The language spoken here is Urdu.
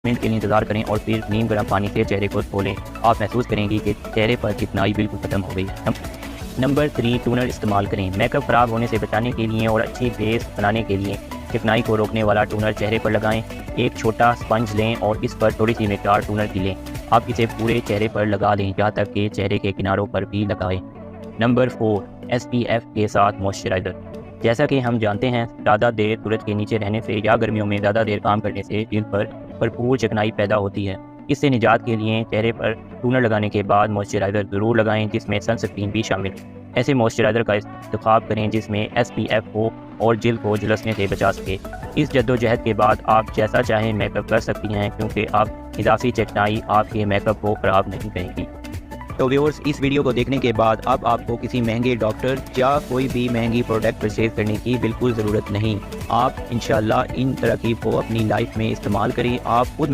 منٹ کے لیے انتظار کریں اور پھر نیم گرم پانی سے چہرے کو دھو لیں۔ آپ محسوس کریں گی کہ چہرے پر چکنائی بالکل ختم ہو گئی ہے۔ نمبر 3، ٹونر استعمال کریں۔ میک اپ خراب ہونے سے بچانے کے لیے اور اچھی بیس بنانے کے لیے چکنائی کو روکنے والا ٹونر چہرے پر لگائیں۔ ایک چھوٹا اسپنج لیں اور اس پر تھوڑی سی مقدار ٹونر کی لیں۔ آپ اسے پورے چہرے پر لگا لیں یہاں تک کہ چہرے کے کناروں پر بھی لگائیں۔ نمبر 4، SPF کے ساتھ موئسچرائزر۔ جیسا کہ ہم جانتے ہیں، زیادہ دیر سورج کے نیچے رہنے سے یا گرمیوں میں زیادہ دیر کام کرنے سے جلد پر بھرپور چکنائی پیدا ہوتی ہے۔ اس سے نجات کے لیے چہرے پر ٹونر لگانے کے بعد موئسچرائزر ضرور لگائیں جس میں سن سکرین بھی شامل ہے۔ ایسے موئسچرائزر کا انتخاب کریں جس میں SPF ہو اور جلد کو جلسنے سے بچا سکے۔ اس جدوجہد کے بعد آپ جیسا چاہیں میک اپ کر سکتی ہیں کیونکہ آپ اضافی چکنائی آپ کے میک اپ کو خراب نہیں کرے گی۔ تو ویورز، اس ویڈیو کو دیکھنے کے بعد اب آپ کو کسی مہنگے ڈاکٹر یا کوئی بھی مہنگی پروڈکٹ پرچیز کرنے کی بالکل ضرورت نہیں۔ آپ انشاءاللہ ان تراکیب کو اپنی لائف میں استعمال کریں۔ آپ خود